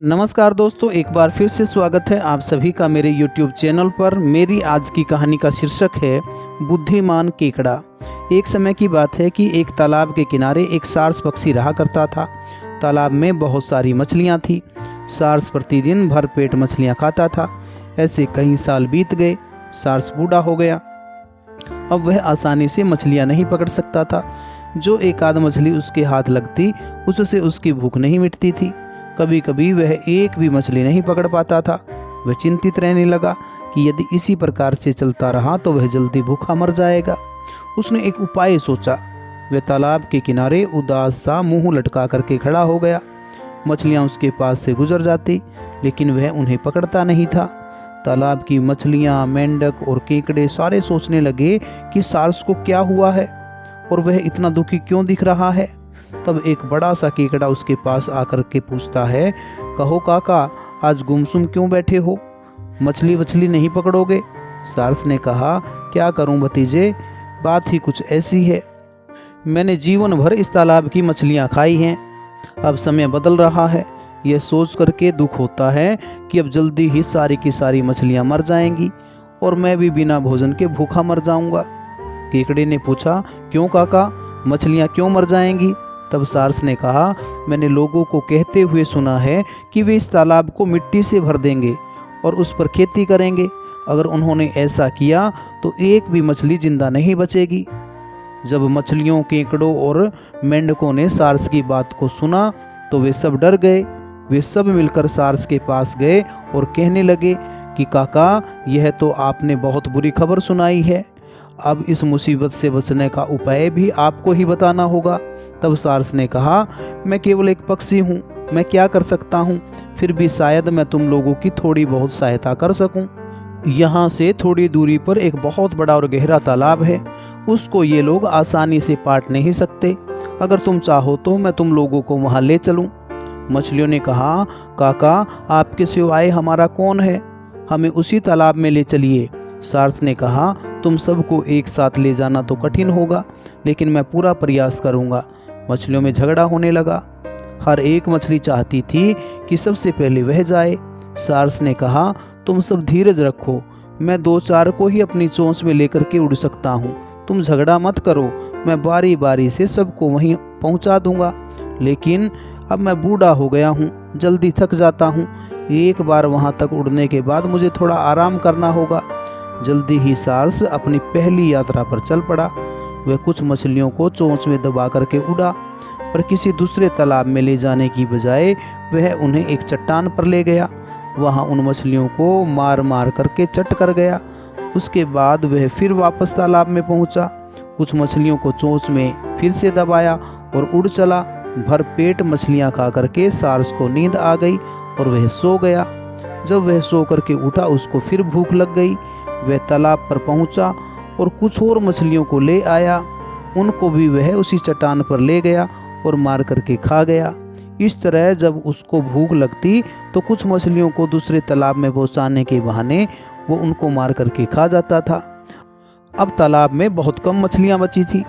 नमस्कार दोस्तों, एक बार फिर से स्वागत है आप सभी का मेरे YouTube चैनल पर। मेरी आज की कहानी का शीर्षक है बुद्धिमान केकड़ा। एक समय की बात है कि एक तालाब के किनारे एक सारस पक्षी रहा करता था। तालाब में बहुत सारी मछलियाँ थीं। सारस प्रतिदिन भरपेट मछलियाँ खाता था। ऐसे कई साल बीत गए। सारस बूढ़ा हो गया। अब वह आसानी से मछलियाँ नहीं पकड़ सकता था। जो एक आध मछली उसके हाथ लगती, उससे उसकी भूख नहीं मिटती थी। कभी कभी वह एक भी मछली नहीं पकड़ पाता था। वह चिंतित रहने लगा कि यदि इसी प्रकार से चलता रहा तो वह जल्दी भूखा मर जाएगा। उसने एक उपाय सोचा। वह तालाब के किनारे उदास सा मुंह लटका करके खड़ा हो गया। मछलियां उसके पास से गुजर जाती, लेकिन वह उन्हें पकड़ता नहीं था। तालाब की मछलियां, मेंढक और केकड़े सारे सोचने लगे कि सारस को क्या हुआ है और वह इतना दुखी क्यों दिख रहा है। तब एक बड़ा सा केकड़ा उसके पास आकर के पूछता है, कहो काका, आज गुमसुम क्यों बैठे हो? मछली वछली नहीं पकड़ोगे? सारस ने कहा, क्या करूं भतीजे, बात ही कुछ ऐसी है। मैंने जीवन भर इस तालाब की मछलियां खाई हैं। अब समय बदल रहा है। यह सोच करके दुख होता है कि अब जल्दी ही सारी की सारी मछलियां मर जाएंगी और मैं भी बिना भोजन के भूखा मर जाऊंगा। केकड़े ने पूछा, क्यों काका, मछलियां क्यों मर जाएंगी? तब सारस ने कहा, मैंने लोगों को कहते हुए सुना है कि वे इस तालाब को मिट्टी से भर देंगे और उस पर खेती करेंगे। अगर उन्होंने ऐसा किया तो एक भी मछली जिंदा नहीं बचेगी। जब मछलियों, केकड़ों और मेंढकों ने सारस की बात को सुना तो वे सब डर गए। वे सब मिलकर सारस के पास गए और कहने लगे कि काका, यह तो आपने बहुत बुरी खबर सुनाई है। अब इस मुसीबत से बचने का उपाय भी आपको ही बताना होगा। तब सारस ने कहा, मैं केवल एक पक्षी हूँ, मैं क्या कर सकता हूँ? फिर भी शायद मैं तुम लोगों की थोड़ी बहुत सहायता कर सकूँ। यहाँ से थोड़ी दूरी पर एक बहुत बड़ा और गहरा तालाब है। उसको ये लोग आसानी से पाट नहीं सकते। अगर तुम चाहो तो मैं तुम लोगों को वहाँ ले चलूँ। मछलियों ने कहा, काका, आपके सिवाय हमारा कौन है? हमें उसी तालाब में ले चलिए। सारस ने कहा, तुम सबको एक साथ ले जाना तो कठिन होगा, लेकिन मैं पूरा प्रयास करूंगा। मछलियों में झगड़ा होने लगा। हर एक मछली चाहती थी कि सबसे पहले वह जाए। सारस ने कहा, तुम सब धीरज रखो, मैं दो चार को ही अपनी चोंच में लेकर के उड़ सकता हूँ। तुम झगड़ा मत करो, मैं बारी बारी से सबको वहीं पहुँचा दूंगा। लेकिन अब मैं बूढ़ा हो गया हूँ, जल्दी थक जाता हूँ। एक बार वहाँ तक उड़ने के बाद मुझे थोड़ा आराम करना होगा। जल्दी ही सारस अपनी पहली यात्रा पर चल पड़ा। वह कुछ मछलियों को चोंच में दबा करके उड़ा, पर किसी दूसरे तालाब में ले जाने की बजाय वह उन्हें एक चट्टान पर ले गया। वहां उन मछलियों को मार मार करके चट कर गया। उसके बाद वह फिर वापस तालाब में पहुंचा। कुछ मछलियों को चोंच में फिर से दबाया और उड़ चला। भर पेट मछलियाँ खा करके सारस को नींद आ गई और वह सो गया। जब वह सो करके उठा, उसको फिर भूख लग गई। वह तालाब पर पहुंचा और कुछ और मछलियों को ले आया। उनको भी वह उसी चट्टान पर ले गया और मार करके खा गया। इस तरह जब उसको भूख लगती तो कुछ मछलियों को दूसरे तालाब में पहुंचाने के बहाने वो उनको मार करके खा जाता था। अब तालाब में बहुत कम मछलियां बची थी।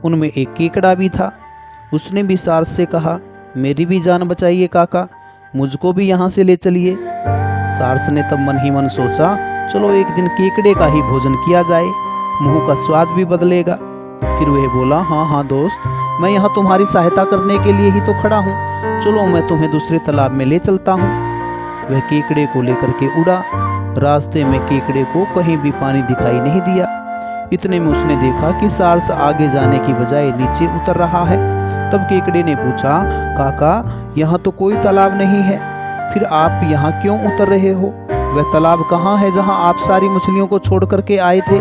उनमें एक केकड़ा भी था। उसने भी सारस से कहा, मेरी भी जान बचाइए काका, मुझको भी यहाँ से ले चलिए। सारस ने तब मन ही मन सोचा, चलो एक दिन केकड़े का ही भोजन किया जाए, मुंह का स्वाद भी बदलेगा। फिर वह बोला, हाँ दोस्त, मैं यहाँ तुम्हारी सहायता करने के लिए ही तो खड़ा हूँ। चलो मैं तुम्हें दूसरे तालाब में ले चलता हूँ। वह केकड़े को लेकर के उड़ा। रास्ते में केकड़े को कहीं भी पानी दिखाई नहीं दिया। इतने में उसने देखा कि सारस आगे जाने की बजाय नीचे उतर रहा है। तब केकड़े ने पूछा, काका, यहाँ तो कोई तालाब नहीं है, फिर आप यहाँ क्यों उतर रहे हो? वह तालाब कहाँ है जहाँ आप सारी मछलियों को छोड़ करके आए थे?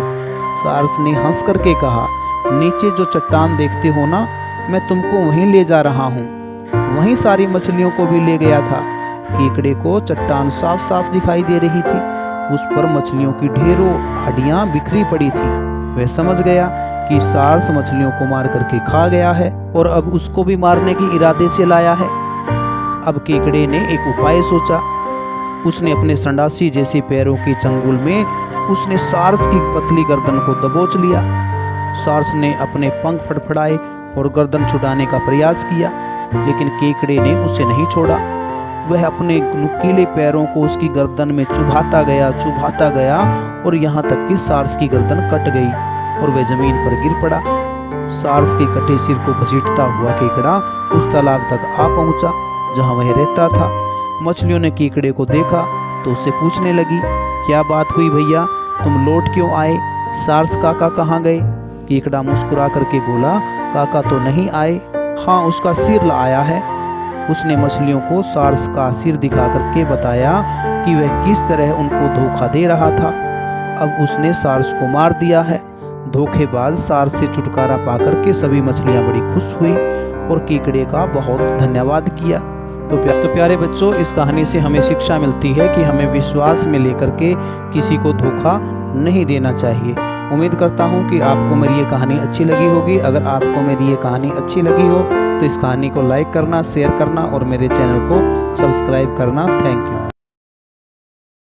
सारस ने हंस करके कहा, नीचे जो चट्टान देखते हो ना, मैं तुमको वहीं ले जा रहा हूँ। वहीं सारी मछलियों को भी ले गया था। केकड़े को चट्टान साफ साफ दिखाई दे रही थी। उस पर मछलियों की ढेरों हड्डियां बिखरी पड़ी थी। वह समझ गया कि सारस मछलियों को मार करके खा गया है और अब उसको भी मारने के इरादे से लाया है। अब केकड़े ने एक उपाय सोचा। उसने अपने संडासी जैसे पैरों के चंगुल में उसने सारस की पतली गर्दन को दबोच लिया। सारस ने अपने पंख फड़फड़ाए और गर्दन छुड़ाने का प्रयास किया, लेकिन केकड़े ने उसे नहीं छोड़ा। वह अपने नुकीले पैरों को उसकी गर्दन में चुभाता गया और यहाँ तक कि सार्स की गर्दन कट गई और वह जमीन पर गिर पड़ा। सार्स के कटे सिर को घसीटता हुआ केकड़ा उस तालाब तक आ पहुंचा जहां वह रहता था। मछलियों ने केकड़े को देखा तो उससे पूछने लगी, क्या बात हुई भैया, तुम लौट क्यों आए? सार्स काका कहाँ गए? केकड़ा मुस्कुरा करके बोला, काका तो नहीं आए, हाँ उसका सिर आया है। उसने मछलियों को सार्स का सिर दिखा करके बताया कि वह किस तरह उनको धोखा दे रहा था। अब उसने सार्स को मार दिया है। धोखेबाज सार्स से छुटकारा पाकर के सभी मछलियां बड़ी खुश हुई और केकड़े का बहुत धन्यवाद किया। तो प्यारे बच्चों, इस कहानी से हमें शिक्षा मिलती है कि हमें विश्वास में लेकर के किसी को धोखा नहीं देना चाहिए। उम्मीद करता हूँ कि आपको मेरी ये कहानी अच्छी लगी होगी। अगर आपको मेरी ये कहानी अच्छी लगी हो तो इस कहानी को लाइक करना, शेयर करना और मेरे चैनल को सब्सक्राइब करना। Thank you.